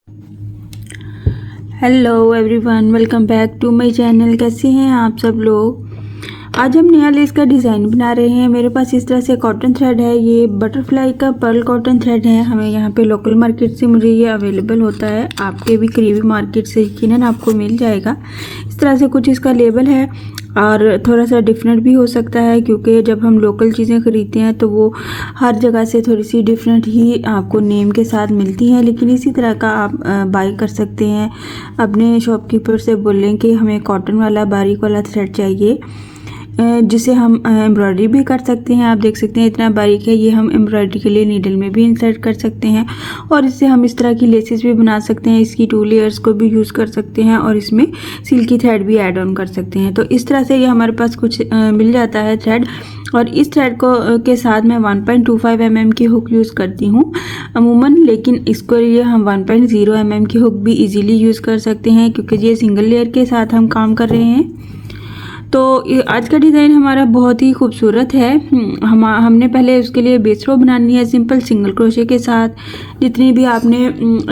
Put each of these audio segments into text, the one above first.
Hello everyone, welcome back to my channel. कैसे हैं आप सब लोग। आज हम नया लेस का डिज़ाइन बना रहे हैं। मेरे पास इस तरह से कॉटन थ्रेड है। ये बटरफ्लाई का पर्ल कॉटन थ्रेड है। हमें यहाँ पे लोकल मार्केट से मुझे ये अवेलेबल होता है। आपके भी करीबी मार्केट से यकीनन आपको मिल जाएगा। इस तरह से कुछ इसका लेबल है और थोड़ा सा डिफरेंट भी हो सकता है, क्योंकि जब हम लोकल चीज़ें ख़रीदते हैं तो वो हर जगह से थोड़ी सी डिफरेंट ही आपको नेम के साथ मिलती हैं। लेकिन इसी तरह का आप बाई कर सकते हैं। अपने शॉपकीपर से बोलें कि हमें कॉटन वाला बारीक वाला थ्रेड चाहिए, जिसे हम एम्ब्रॉयडरी भी कर सकते हैं। आप देख सकते हैं इतना बारीक है। ये हम एम्ब्रॉयडरी के लिए नीडल में भी इंसर्ट कर सकते हैं और इससे हम इस तरह की लेसेस भी बना सकते हैं। इसकी 2 लेयर्स को भी यूज़ कर सकते हैं और इसमें सिल्की थ्रेड भी ऐड ऑन कर सकते हैं। तो इस तरह से ये हमारे पास कुछ मिल जाता है थ्रेड। और इस थ्रेड को के साथ मैं 1.25 mm की हुक यूज़ करती हूँ अमूमन, लेकिन इसको लिए हम 1.0 mm की हुक भी इजीली यूज़ कर सकते हैं, क्योंकि ये सिंगल लेयर के साथ हम काम कर रहे हैं। तो आज का डिज़ाइन हमारा बहुत ही खूबसूरत है। हमने पहले उसके लिए बेस रो बनानी है सिंपल सिंगल क्रोशे के साथ। जितनी भी आपने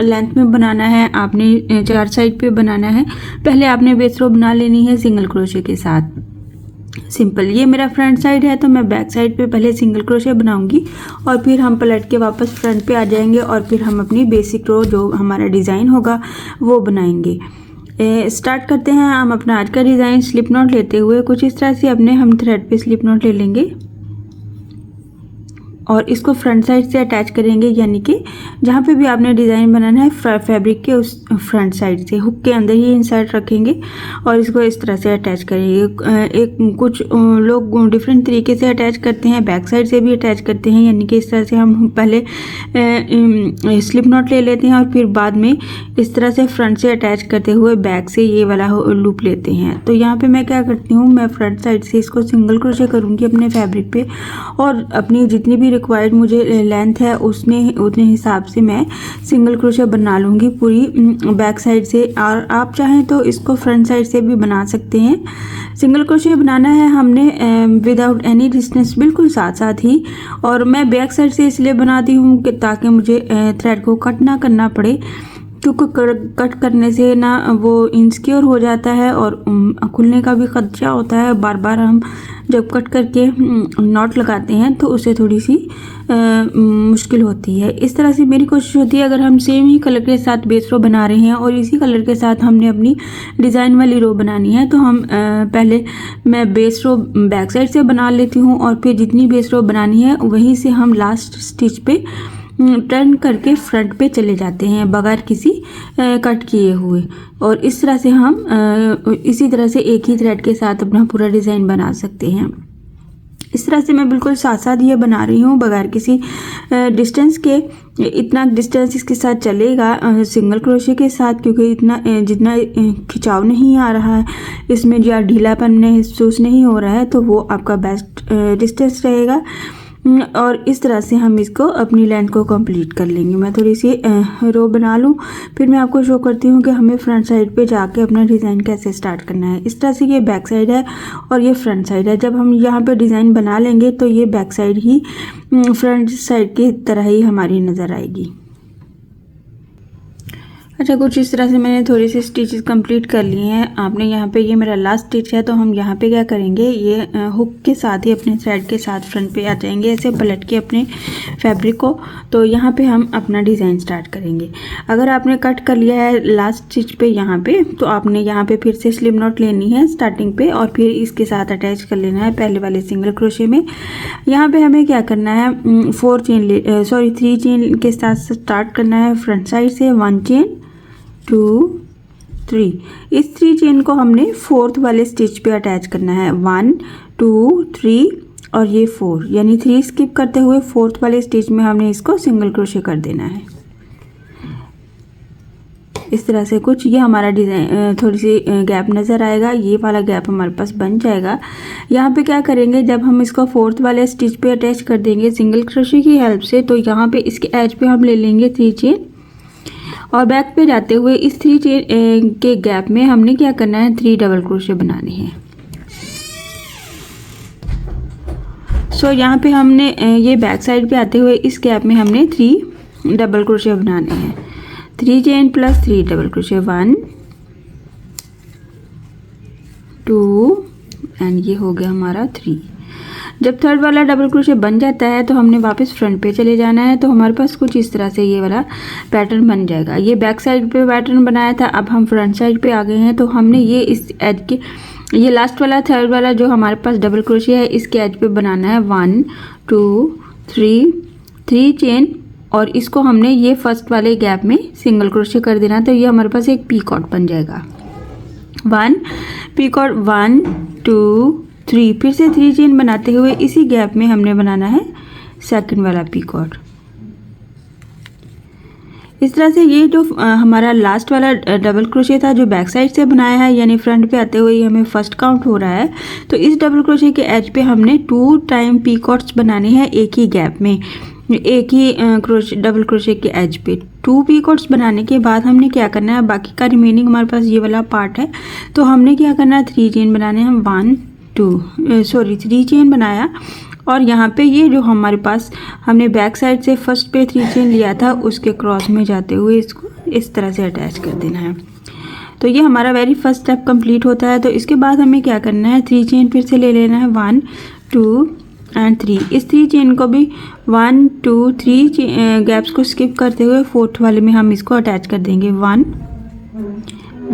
लेंथ में बनाना है, आपने 4 साइड पे बनाना है। पहले आपने बेस रो बना लेनी है सिंगल क्रोशे के साथ सिंपल। ये मेरा फ्रंट साइड है, तो मैं बैक साइड पे पहले सिंगल क्रोशे बनाऊंगी और फिर हम पलट के वापस फ्रंट पे आ जाएंगे और फिर हम अपनी बेसिक रो जो हमारा डिज़ाइन होगा वो बनाएंगे। स्टार्ट करते हैं हम अपना आज का डिज़ाइन। स्लिप नॉट लेते हुए कुछ इस तरह से अपने हम थ्रेड पे स्लिप नॉट ले लेंगे और इसको फ्रंट साइड से अटैच करेंगे, यानी कि जहाँ पे भी आपने डिज़ाइन बनाना है फैब्रिक के उस फ्रंट साइड से हुक के अंदर ही इंसर्ट रखेंगे और इसको इस तरह से अटैच करेंगे। कुछ लोग डिफरेंट तरीके से अटैच करते हैं, बैक साइड से भी अटैच करते हैं, यानी कि इस तरह से हम पहले स्लिप नॉट ले लेते हैं और फिर बाद में इस तरह से फ्रंट से अटैच करते हुए बैक से ये वाला लूप लेते हैं। तो यहाँ पे मैं क्या करती हूँ, मैं फ्रंट साइड से इसको सिंगल क्रोशे करूँगी अपने फैब्रिक पे और अपनी जितनी भी रिक्वायर्ड मुझे लेंथ है उतने हिसाब से मैं सिंगल क्रोशे बना लूँगी पूरी बैक साइड से। और आप चाहें तो इसको फ्रंट साइड से भी बना सकते हैं। सिंगल क्रोशे बनाना है हमने विदाउट एनी डिस्टेंस, बिल्कुल साथ साथ ही। और मैं बैक साइड से इसलिए बनाती हूँ कि ताकि मुझे थ्रेड को कट ना करना पड़े, क्योंकि कट करने से ना वो इनसिक्योर हो जाता है और खुलने का भी खदशा होता है। बार बार हम जब कट करके नॉट लगाते हैं तो उससे थोड़ी सी मुश्किल होती है। इस तरह से मेरी कोशिश होती है, अगर हम सेम ही कलर के साथ बेस रो बना रहे हैं और इसी कलर के साथ हमने अपनी डिज़ाइन वाली रो बनानी है, तो हम पहले मैं बेस रो बैक साइड से बना लेती हूँ और फिर जितनी बेस रो बनानी है वहीं से हम लास्ट स्टिच पे टर्न करके फ्रंट पे चले जाते हैं बगैर किसी कट किए हुए। और इस तरह से हम इसी तरह से एक ही थ्रेड के साथ अपना पूरा डिज़ाइन बना सकते हैं। इस तरह से मैं बिल्कुल साथ साथ ये बना रही हूँ बगैर किसी डिस्टेंस के। इतना डिस्टेंस इसके साथ चलेगा सिंगल क्रोशे के साथ, क्योंकि इतना जितना खिंचाव नहीं आ रहा है इसमें, या ढीलापन महसूस नहीं हो रहा है, तो वो आपका बेस्ट डिस्टेंस रहेगा। और इस तरह से हम इसको अपनी लेंथ को कंप्लीट कर लेंगे। मैं थोड़ी सी रो बना लूँ, फिर मैं आपको शो करती हूँ कि हमें फ्रंट साइड पे जाके अपना डिज़ाइन कैसे स्टार्ट करना है। इस तरह से ये बैक साइड है और ये फ्रंट साइड है। जब हम यहाँ पे डिज़ाइन बना लेंगे तो ये बैक साइड ही फ्रंट साइड की तरह ही हमारी नज़र आएगी। अच्छा, कुछ इस तरह से मैंने थोड़ी सी स्टिचेस कंप्लीट कर लिए हैं। आपने यहाँ पे ये मेरा लास्ट स्टिच है, तो हम यहाँ पे क्या करेंगे, ये हुक के साथ ही अपने थ्रेड के साथ फ्रंट पे आ जाएंगे, ऐसे पलट के अपने फैब्रिक को। तो यहाँ पे हम अपना डिज़ाइन स्टार्ट करेंगे। अगर आपने कट कर लिया है लास्ट स्टिच पे यहाँ पे, तो आपने यहाँ पे फिर से स्लिप नॉट लेनी है स्टार्टिंग पे और फिर इसके साथ अटैच कर लेना है पहले वाले सिंगल क्रोशे में। यहाँ पे हमें क्या करना है, 3 चेन के साथ स्टार्ट करना है फ्रंट साइड से। 1 चेन 2 3, इस 3 चेन को हमने 4th वाले स्टिच पे अटैच करना है। 1 2 3 और ये 4, यानी 3 स्किप करते हुए 4th वाले स्टिच में हमने इसको सिंगल क्रोशे कर देना है। इस तरह से कुछ ये हमारा डिज़ाइन थोड़ी सी गैप नज़र आएगा, ये वाला गैप हमारे पास बन जाएगा। यहाँ पे क्या करेंगे, जब हम इसको 4th वाले स्टिच पे अटैच कर देंगे सिंगल क्रोशे की हेल्प से, तो यहाँ पे इसके एज पे हम ले लेंगे 3 चेन और बैक पे जाते हुए इस 3 चेन के गैप में हमने क्या करना है, 3 डबल क्रोशे बनाने हैं। यहाँ पे हमने ये बैक साइड पे आते हुए इस गैप में हमने 3 डबल क्रोशे बनाने हैं। 3 chain plus 3 double crochet 1 2 and ये हो गया हमारा 3। जब थर्ड वाला डबल क्रोशे बन जाता है तो हमने वापस फ्रंट पे चले जाना है, तो हमारे पास कुछ इस तरह से ये वाला पैटर्न बन जाएगा। ये बैक साइड पे पैटर्न बनाया था, अब हम फ्रंट साइड पे आ गए हैं, तो हमने ये इस एज के ये लास्ट वाला थर्ड वाला जो हमारे पास डबल क्रोशे है इसके एज पे बनाना है 1 2 3 चेन, और इसको हमने ये फर्स्ट वाले गैप में सिंगल क्रोशे कर देना, तो ये हमारे पास एक पीकॉट बन जाएगा। 1 पीकॉट 1 2 3, फिर से 3 चेन बनाते हुए इसी गैप में हमने बनाना है सेकंड वाला पीकॉट। इस तरह से ये जो हमारा लास्ट वाला डबल क्रोशे था जो बैक साइड से बनाया है, यानी फ्रंट पे आते हुए हमें फर्स्ट काउंट हो रहा है, तो इस डबल क्रोशे के एज पे हमने 2 टाइम पीकॉट्स बनाने हैं एक ही गैप में, एक ही डबल क्रोशे के एज पे 2 पीकॉट्स बनाने के बाद हमने क्या करना है, बाकी का रिमेनिंग हमारे पास ये वाला पार्ट है, तो हमने क्या करना है 3 चेन बनाने हैं 3 चेन बनाया, और यहाँ पे ये जो हमारे पास हमने बैक साइड से फर्स्ट पे 3 चेन लिया था उसके क्रॉस में जाते हुए इसको इस तरह से अटैच कर देना है। तो ये हमारा वेरी फर्स्ट स्टेप कंप्लीट होता है। तो इसके बाद हमें क्या करना है, 3 चेन फिर से ले लेना है 1 2 एंड 3। इस 3 चेन को भी 1 2 3 गैप्स को स्किप करते हुए फोर्थ वाले में हम इसको अटैच कर देंगे 1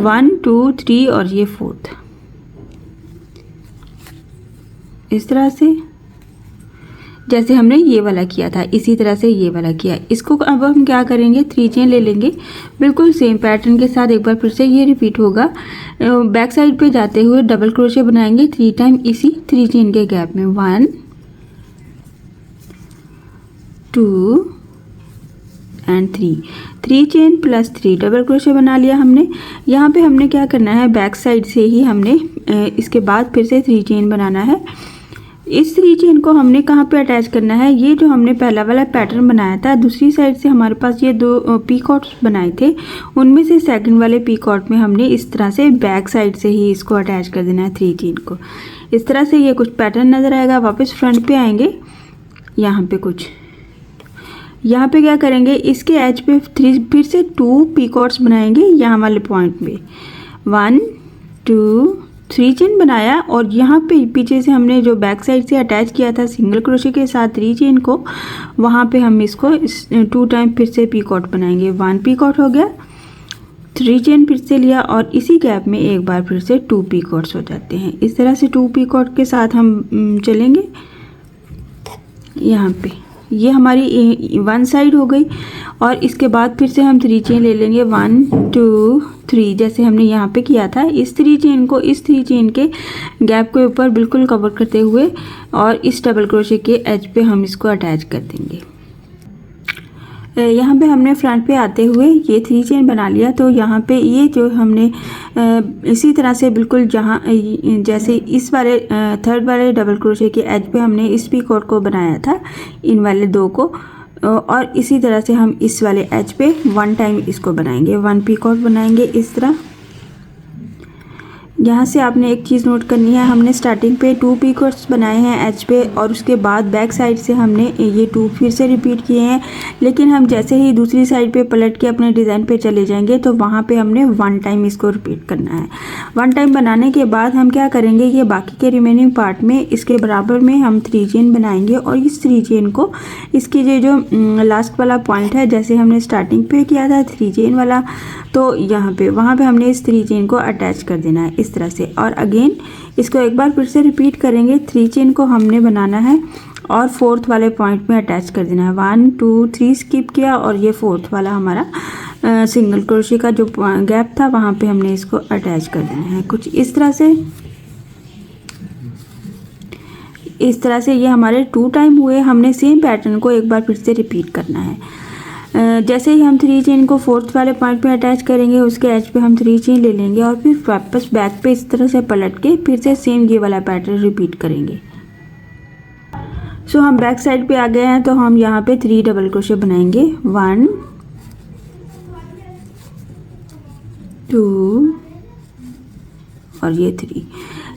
1 2 3 और ये फोर्थ, इस तरह से जैसे हमने ये वाला किया था इसी तरह से ये वाला किया। इसको अब हम क्या करेंगे, 3 चेन ले लेंगे बिल्कुल सेम पैटर्न के साथ, एक बार फिर से ये रिपीट होगा। बैक साइड पे जाते हुए डबल क्रोशे बनाएंगे 3 टाइम इसी 3 चेन के गैप में 1 2 and 3 chain plus 3 double crochet बना लिया हमने। यहाँ पे हमने क्या करना है, बैक साइड से ही हमने इसके बाद फिर से 3 चेन बनाना है। इस 3 चेन को हमने कहाँ पे अटैच करना है, ये जो हमने पहला वाला पैटर्न बनाया था दूसरी साइड से हमारे पास ये 2 पीकॉट्स बनाए थे, उनमें से सेकंड वाले पीकॉट में हमने इस तरह से बैक साइड से ही इसको अटैच कर देना है 3 चेन को। इस तरह से ये कुछ पैटर्न नज़र आएगा। वापस फ्रंट पे आएंगे, यहाँ पे यहाँ पे क्या करेंगे, इसके एज पे फिर से 2 पीकॉट्स बनाएंगे यहाँ वाले पॉइंट में 1 2 3 चेन बनाया, और यहाँ पे पीछे से हमने जो बैक साइड से अटैच किया था सिंगल क्रोशे के साथ 3 चेन को, वहाँ पे हम इसको 2 टाइम फिर से पीकॉट बनाएंगे। 1 पीकॉट हो गया, 3 चेन फिर से लिया, और इसी गैप में एक बार फिर से 2 पीकॉट्स हो जाते हैं। इस तरह से 2 पीकॉट के साथ हम चलेंगे। यहाँ पे ये हमारी 1 साइड हो गई, और इसके बाद फिर से हम 3 चेन ले लेंगे 1 2 3, जैसे हमने यहाँ पे किया था। इस 3 चेन को इस 3 चेन के गैप के ऊपर बिल्कुल कवर करते हुए और इस डबल क्रोशे के एज पे हम इसको अटैच कर देंगे। यहाँ पे हमने फ्रंट पे आते हुए ये 3 चेन बना लिया, तो यहाँ पे ये जो हमने इसी तरह से बिल्कुल जहाँ जैसे इस वाले थर्ड वाले डबल क्रोशे के एज पे हमने इस पीकॉट को बनाया था, इन वाले 2 को, और इसी तरह से हम इस वाले एज पे 1 टाइम इसको बनाएंगे, 1 पीकॉट बनाएंगे इस तरह। यहाँ से आपने एक चीज़ नोट करनी है, हमने स्टार्टिंग पे 2 पीकॉट्स बनाए हैं एज पे, और उसके बाद बैक साइड से हमने ये 2 फिर से रिपीट किए हैं, लेकिन हम जैसे ही दूसरी साइड पे पलट के अपने डिज़ाइन पे चले जाएंगे तो वहाँ पे हमने 1 टाइम इसको रिपीट करना है। 1 टाइम बनाने के बाद हम क्या करेंगे, ये बाकी के रिमेनिंग पार्ट में इसके बराबर में हम 3 चेन बनाएंगे, और इस 3 चेन को इसकी जो लास्ट वाला पॉइंट है, जैसे हमने स्टार्टिंग पे किया था 3 चेन वाला, तो यहाँ पे वहाँ पे हमने इस 3 चेन को अटैच कर देना है इस तरह से, और अगेन इसको एक बार फिर से रिपीट करेंगे। 3 चेन को हमने बनाना है और फोर्थ वाले पॉइंट में अटैच कर देना है। 1 2 3 स्किप किया, और ये फोर्थ वाला हमारा सिंगल क्रोशे का जो गैप था वहाँ पे हमने इसको अटैच कर देना है। कुछ इस तरह से ये हमारे 2 टाइम हुए। हमने सेम पैटर्न को एक बार फिर से रिपीट करना है। जैसे ही हम 3 चेन को फोर्थ वाले पॉइंट पे अटैच करेंगे, उसके एज पे हम 3 चेन ले लेंगे, और फिर वापस बैक पे इस तरह से पलट के फिर से सेम ये वाला पैटर्न रिपीट करेंगे। सो हम बैक साइड पे आ गए हैं, तो हम यहाँ पे 3 डबल क्रोशे बनाएंगे, 1 2 और ये 3।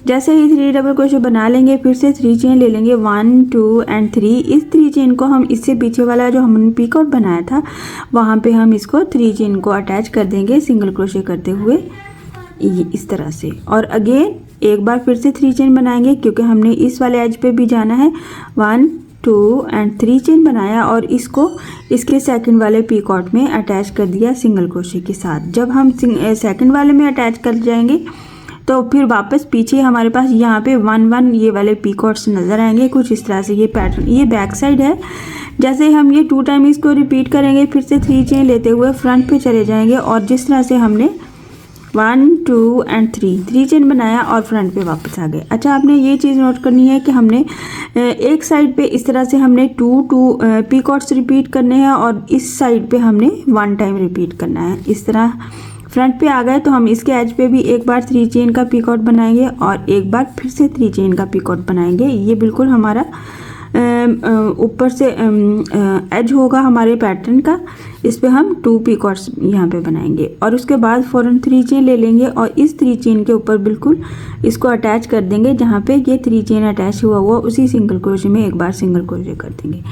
जैसे ही 3 डबल क्रोशे बना लेंगे फिर से 3 चेन ले लेंगे 1 2 एंड 3। इस 3 चेन को हम इससे पीछे वाला जो हमने पीकॉट बनाया था वहाँ पे हम इसको 3 चेन को अटैच कर देंगे सिंगल क्रोशे करते हुए इस तरह से। और अगेन एक बार फिर से 3 चेन बनाएंगे क्योंकि हमने इस वाले एज पे भी जाना है। 1 2 एंड 3 चेन बनाया और इसको इसके सेकंड वाले पीकॉट में अटैच कर दिया सिंगल क्रोशे के साथ। जब हम सेकंड वाले में अटैच कर जाएंगे तो फिर वापस पीछे हमारे पास यहाँ पे 1 1 ये वाले पीकॉट्स नज़र आएंगे कुछ इस तरह से। ये पैटर्न ये बैक साइड है। जैसे हम ये 2 टाइम इसको रिपीट करेंगे फिर से 3 चेन लेते हुए फ्रंट पे चले जाएंगे और जिस तरह से हमने 1 2 एंड 3 चेन बनाया और फ्रंट पे वापस आ गए। अच्छा, आपने ये चीज़ नोट करनी है कि हमने एक साइड पे इस तरह से हमने 2 पीकॉट्स रिपीट करने हैं और इस साइड पे हमने 1 टाइम रिपीट करना है। इस तरह फ्रंट पे आ गए तो हम इसके एज पे भी एक बार 3 चेन का पीकॉट बनाएंगे और एक बार फिर से 3 चेन का पीकॉट बनाएंगे। ये बिल्कुल हमारा ऊपर से एज होगा हमारे पैटर्न का। इस पे हम 2 पीकॉट्स यहाँ पे बनाएंगे और उसके बाद फ़ौरन 3 चेन ले लेंगे और इस 3 चेन के ऊपर बिल्कुल इसको अटैच कर देंगे। जहाँ पे ये 3 चेन अटैच हुआ उसी सिंगल क्रोशे में एक बार सिंगल क्रोशे कर देंगे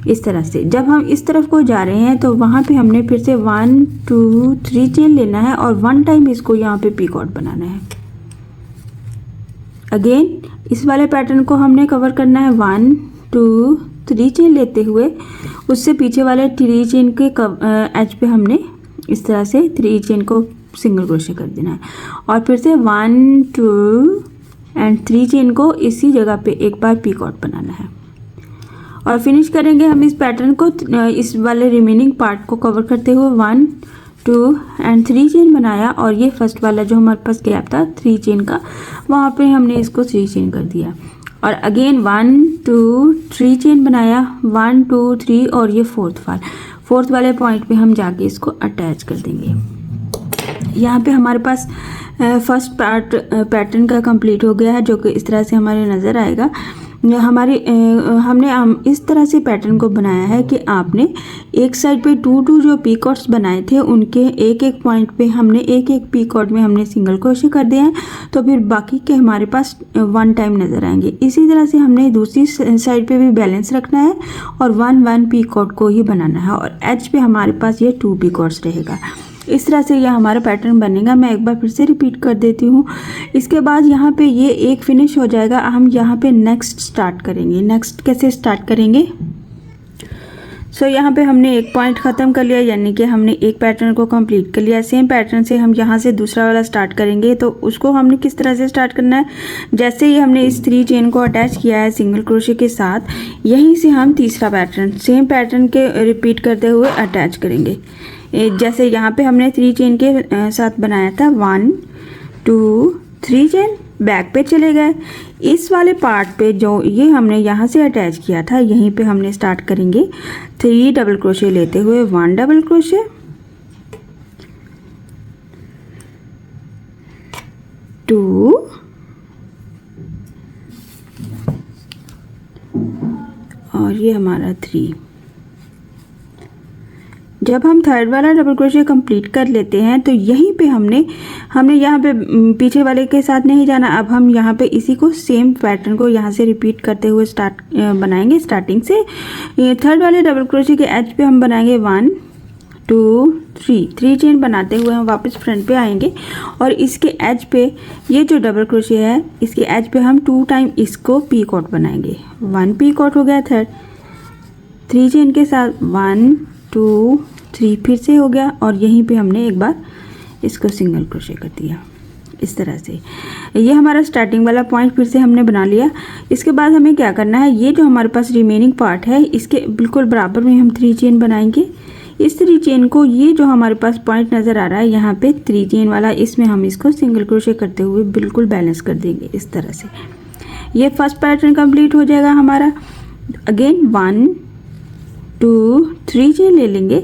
इस तरह से। जब हम इस तरफ को जा रहे हैं तो वहाँ पे हमने फिर से 1 2 3 चेन लेना है और 1 टाइम इसको यहाँ पे पीकॉट बनाना है। अगेन इस वाले पैटर्न को हमने कवर करना है 1 2 3 चेन लेते हुए उससे पीछे वाले 3 चेन के एज पे हमने इस तरह से 3 चेन को सिंगल क्रोशे कर देना है और फिर से 1 2 एंड 3 चेन को इसी जगह पे एक बार पीकॉट बनाना है और फिनिश करेंगे हम इस पैटर्न को। इस वाले रिमेनिंग पार्ट को कवर करते हुए 1 2 एंड 3 चेन बनाया और ये फर्स्ट वाला जो हमारे पास गैप था 3 चेन का वहाँ पे हमने इसको 3 चेन कर दिया और अगेन 1 2 3 चेन बनाया 1 2 3 और ये फोर्थ वाले पॉइंट पे हम जाके इसको अटैच कर देंगे। यहाँ पे हमारे पास फर्स्ट पार्ट पैटर्न का कंप्लीट हो गया है जो कि इस तरह से हमारे नज़र आएगा। हमने इस तरह से पैटर्न को बनाया है कि आपने एक साइड पे 2 जो पीकॉट्स बनाए थे उनके एक पॉइंट पे हमने एक पीकॉट में हमने सिंगल क्रोशे कर दिए हैं तो फिर बाकी के हमारे पास 1 टाइम नज़र आएंगे। इसी तरह से हमने दूसरी साइड पे भी बैलेंस रखना है और 1 पीकॉट को ही बनाना है और एज पे हमारे पास ये 2 पीकॉट्स रहेगा। इस तरह से यह हमारा पैटर्न बनेगा। मैं एक बार फिर से रिपीट कर देती हूँ। इसके बाद यहाँ पे ये एक फिनिश हो जाएगा। हम यहाँ पे नेक्स्ट स्टार्ट करेंगे। नेक्स्ट कैसे स्टार्ट करेंगे? यहाँ पे हमने एक पॉइंट ख़त्म कर लिया यानी कि हमने एक पैटर्न को कंप्लीट कर लिया। सेम पैटर्न से हम यहाँ से दूसरा वाला स्टार्ट करेंगे तो उसको हमने किस तरह से स्टार्ट करना है, जैसे ही हमने इस 3 चेन को अटैच किया है सिंगल क्रोशे के साथ, यहीं से हम तीसरा पैटर्न सेम पैटर्न के रिपीट करते हुए अटैच करेंगे। जैसे यहाँ पे हमने 3 चेन के साथ बनाया था 1 2 3 चेन, बैक पे चले गए। इस वाले पार्ट पे जो ये हमने यहाँ से अटैच किया था यहीं पे हमने स्टार्ट करेंगे 3 डबल क्रोशे लेते हुए 1 डबल क्रोशे, 2 और ये हमारा 3। जब हम थर्ड वाला डबल क्रोशे कंप्लीट कर लेते हैं तो यहीं पे हमने यहाँ पे पीछे वाले के साथ नहीं जाना। अब हम यहाँ पे इसी को सेम पैटर्न को यहाँ से रिपीट करते हुए बनाएंगे स्टार्टिंग से। थर्ड वाले डबल क्रोशे के एज पे हम बनाएंगे 1 2 3 चेन बनाते हुए हम वापस फ्रंट पे आएंगे और इसके एज पे ये जो डबल क्रोशे है इसके एज पे हम 2 टाइम इसको पीकॉट बनाएंगे। 1 पीकॉट हो गया थर्ड, 3 चेन के साथ 1 2 3 फिर से हो गया और यहीं पे हमने एक बार इसको सिंगल क्रोशे कर दिया। इस तरह से ये हमारा स्टार्टिंग वाला पॉइंट फिर से हमने बना लिया। इसके बाद हमें क्या करना है, ये जो हमारे पास रिमेनिंग पार्ट है इसके बिल्कुल बराबर में हम 3 चेन बनाएंगे। इस 3 चेन को ये जो हमारे पास पॉइंट नज़र आ रहा है यहाँ पे 3 चेन वाला, इसमें हम इसको सिंगल क्रोशे करते हुए बिल्कुल बैलेंस कर देंगे। इस तरह से ये फर्स्ट पैटर्न कंप्लीट हो जाएगा हमारा। अगेन 1 2 3 चेन ले लेंगे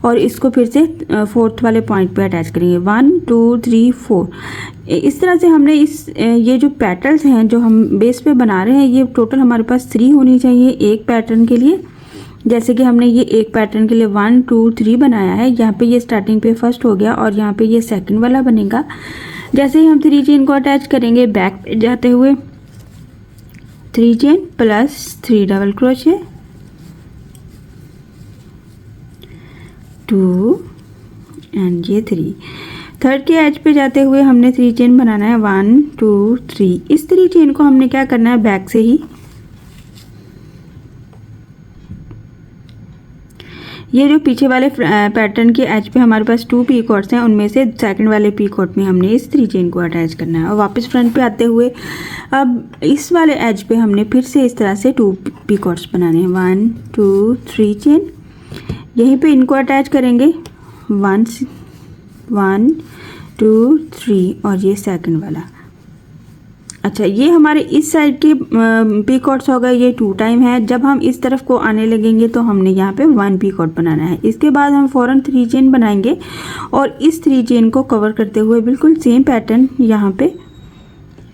और इसको फिर से फोर्थ वाले पॉइंट पे अटैच करेंगे 1 2 3 4। इस तरह से हमने ये जो पैटर्न्स हैं जो हम बेस पे बना रहे हैं ये टोटल हमारे पास 3 होनी चाहिए एक पैटर्न के लिए। जैसे कि हमने ये एक पैटर्न के लिए 1 2 3 बनाया है, यहाँ पे ये स्टार्टिंग पे फर्स्ट हो गया और यहाँ पे ये सेकंड वाला बनेगा। जैसे ही हम 3 चेन को अटैच करेंगे बैक पे जाते हुए 3 chain plus 3 double crochet, 2 and ये 3। थर्ड के एज पे जाते हुए हमने 3 चेन बनाना है, 1 2 3। इस 3 चेन को हमने क्या करना है, बैक से ही ये जो पीछे वाले पैटर्न के एज पे हमारे पास 2 पी कॉर्ड्स हैं, उनमें से सेकंड वाले पी कॉर्ड में हमने इस 3 चेन को अटैच करना है। और वापस फ्रंट पे आते हुए अब इस वाले एज पे हमने फिर से इस तरह से 2 पी कॉर्ड्स बनाने हैं, 1 2 3 चेन। यहीं पे इनको अटैच करेंगे, 1 2 3 और ये सेकंड वाला। अच्छा, ये हमारे इस साइड के पी कॉर्ड्स हो गए, ये 2 टाइम है। जब हम इस तरफ को आने लगेंगे तो हमने यहाँ पे 1 पी कॉर्ड बनाना है। इसके बाद हम फ़ौरन 3 चेन बनाएंगे और इस 3 चेन को कवर करते हुए बिल्कुल सेम पैटर्न यहाँ पे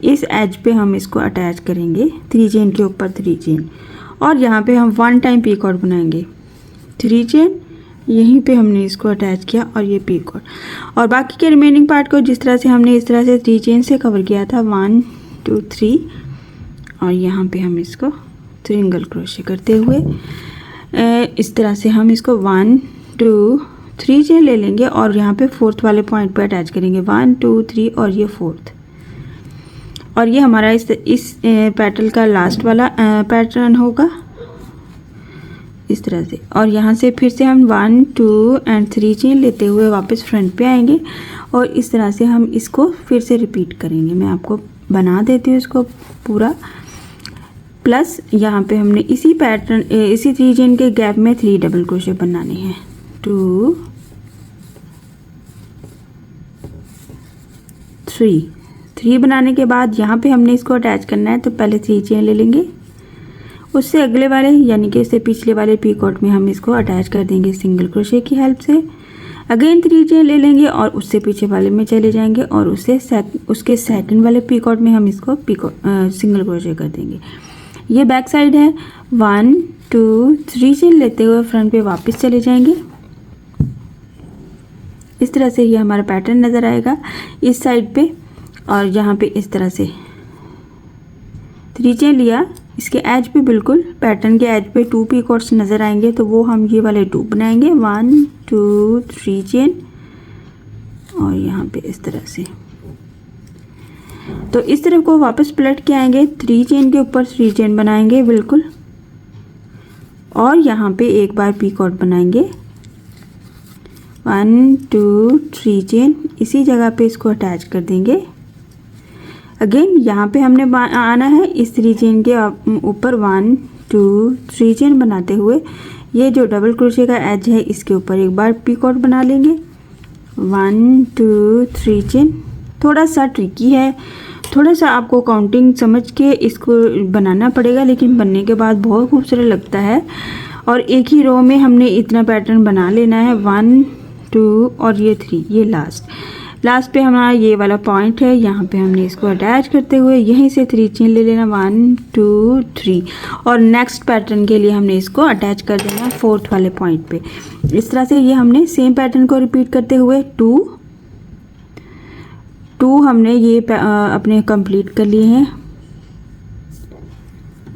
इस एज पे हम इसको अटैच करेंगे, 3 चेन के ऊपर 3 चेन। और यहाँ पे हम 1 टाइम पी कॉर्ड बनाएंगे, 3 चेन, यहीं पे हमने इसको अटैच किया और ये पी कॉर्ड। और बाकी के रिमेनिंग पार्ट को जिस तरह से हमने इस तरह से 3 चेन से कवर किया था, 1 2 3, और यहाँ पे हम इसको सिंगल क्रोशे करते हुए इस तरह से हम इसको 1 2 3 चेन ले लेंगे और यहाँ पे 4th वाले पॉइंट पे अटैच करेंगे, 1 2 3 और ये 4th। और ये हमारा इस पैटर्न का लास्ट वाला पैटर्न होगा इस तरह से। और यहाँ से फिर से हम 1 2 एंड 3 चेन लेते हुए वापस फ्रंट पे आएंगे और इस तरह से हम इसको फिर से रिपीट करेंगे। मैं आपको बना देती हूँ इसको पूरा। प्लस यहाँ पे हमने इसी पैटर्न इसी 3 चेन के गैप में 3 डबल क्रोशे बनाने हैं, 2 3 बनाने के बाद यहाँ पे हमने इसको अटैच करना है। तो पहले 3 चेन ले लेंगे, उससे अगले वाले यानी कि इससे पिछले वाले पी कॉर्ड में हम इसको अटैच कर देंगे सिंगल क्रोशे की हेल्प से। अगेन 3 चेन ले लेंगे और उससे पीछे वाले में चले जाएंगे और उसके सेकंड वाले पी कॉर्ड में हम इसको सिंगल क्रोशे कर देंगे। ये बैक साइड है। 1 2 3 चेन लेते हुए फ्रंट पे वापस चले जाएंगे। इस तरह से ये हमारा पैटर्न नज़र आएगा इस साइड पे। और यहाँ पे इस तरह से 3 चेन लिया, इसके एज पे बिल्कुल पैटर्न के एज पे 2 पी कॉर्ड्स नज़र आएंगे, तो वो हम ये वाले 2 बनाएंगे, 1 2 3 चेन और यहाँ पे इस तरह से। तो इस तरफ को वापस पलट के आएंगे, 3 चेन के ऊपर 3 चेन बनाएंगे बिल्कुल और यहाँ पे एक बार पी कॉर्ड बनाएंगे, 1 2 3 चेन, इसी जगह पे इसको अटैच कर देंगे। अगेन यहाँ पे हमने आना है इस 3 चेन के ऊपर 1 2 3 चेन बनाते हुए ये जो डबल क्रोशे का एज है इसके ऊपर एक बार पी कॉर्ड बना लेंगे, 1 2 3 चेन। थोड़ा सा ट्रिकी है, थोड़ा सा आपको काउंटिंग समझ के इसको बनाना पड़ेगा, लेकिन बनने के बाद बहुत खूबसूरत लगता है। और एक ही रो में हमने इतना पैटर्न बना लेना है, 1 2 और ये 3, ये लास्ट पे हमारा ये वाला पॉइंट है, यहाँ पे हमने इसको अटैच करते हुए यहीं से 3 चेन ले लेना, 1 2 3 और नेक्स्ट पैटर्न के लिए हमने इसको अटैच कर देना 4th वाले पॉइंट पे। इस तरह से ये हमने सेम पैटर्न को रिपीट करते हुए 2 हमने ये अपने कंप्लीट कर लिए हैं।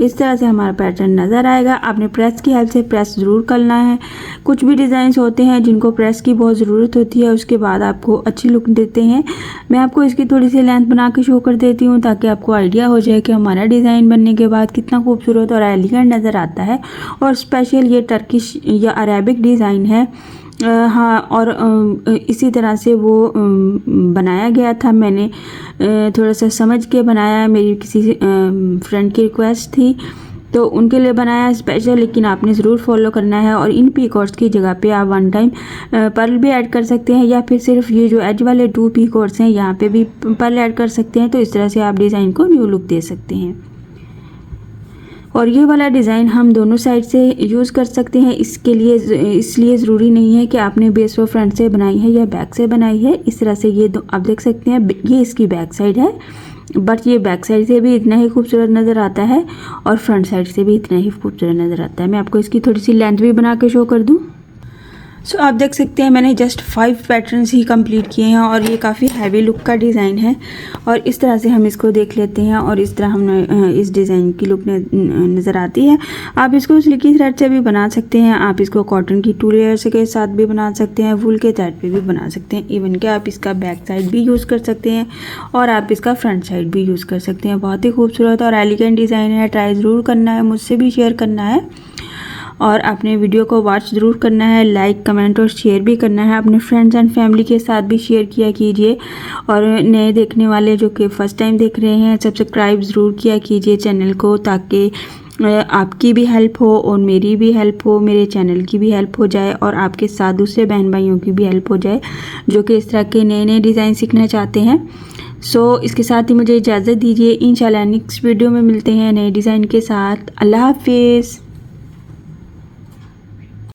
इस तरह से हमारा पैटर्न नज़र आएगा। आपने प्रेस की हेल्प से प्रेस ज़रूर करना है। कुछ भी डिज़ाइंस होते हैं जिनको प्रेस की बहुत ज़रूरत होती है, उसके बाद आपको अच्छी लुक देते हैं। मैं आपको इसकी थोड़ी सी लेंथ बना के शो कर देती हूँ ताकि आपको आइडिया हो जाए कि हमारा डिज़ाइन बनने के बाद कितना खूबसूरत और एलिगेंट नज़र आता है। और स्पेशल ये टर्किश या अरेबिक डिज़ाइन है। हाँ, और इसी तरह से वो बनाया गया था। मैंने थोड़ा सा समझ के बनाया, मेरी किसी फ्रेंड की रिक्वेस्ट थी तो उनके लिए बनाया स्पेशल, लेकिन आपने ज़रूर फॉलो करना है। और इन पी कॉर्ड्स की जगह पे आप 1 टाइम पर्ल भी ऐड कर सकते हैं या फिर सिर्फ ये जो एज वाले 2 पी कॉर्ड्स हैं यहाँ पे भी पर्ल ऐड कर सकते हैं। तो इस तरह से आप डिज़ाइन को न्यू लुक दे सकते हैं। और ये वाला डिज़ाइन हम दोनों साइड से यूज़ कर सकते हैं। इसलिए ज़रूरी नहीं है कि आपने बेस वो फ्रंट से बनाई है या बैक से बनाई है। इस तरह से ये आप देख सकते हैं, ये इसकी बैक साइड है, बट ये बैक साइड से भी इतना ही खूबसूरत नज़र आता है और फ्रंट साइड से भी इतना ही खूबसूरत नज़र आता है। मैं आपको इसकी थोड़ी सी लेंथ भी बना के शो कर दूँ। सो आप देख सकते हैं मैंने जस्ट 5 पैटर्न्स ही कंप्लीट किए हैं और ये काफ़ी हैवी लुक का डिज़ाइन है और इस तरह से हम इसको देख लेते हैं और इस तरह हम इस डिज़ाइन की लुक नज़र आती है। आप इसको सिल्की थ्रेड से भी बना सकते हैं, आप इसको कॉटन की 2 लेयर्स के साथ भी बना सकते हैं, वूल के थ्रेड पे भी बना सकते हैं, इवन कि आप इसका बैक साइड भी यूज़ कर सकते हैं और आप इसका फ्रंट साइड भी यूज़ कर सकते हैं। बहुत ही खूबसूरत और एलिगेंट डिज़ाइन है। ट्राई ज़रूर करना है, मुझसे भी शेयर करना है और अपने वीडियो को वॉच ज़रूर करना है, लाइक कमेंट और शेयर भी करना है। अपने फ्रेंड्स एंड फैमिली के साथ भी शेयर किया कीजिए और नए देखने वाले जो कि फ़र्स्ट टाइम देख रहे हैं सब्सक्राइब ज़रूर किया कीजिए चैनल को, ताकि आपकी भी हेल्प हो और मेरी भी हेल्प हो, मेरे चैनल की भी हेल्प हो जाए और आपके साथ दूसरे बहन भाइयों की भी हेल्प हो जाए जो कि इस तरह के नए नए डिज़ाइन सीखना चाहते हैं। इसके साथ ही मुझे इजाज़त दीजिए। इंशाल्लाह नेक्स्ट वीडियो में मिलते हैं नए डिज़ाइन के साथ। अल्लाह हाफिज़।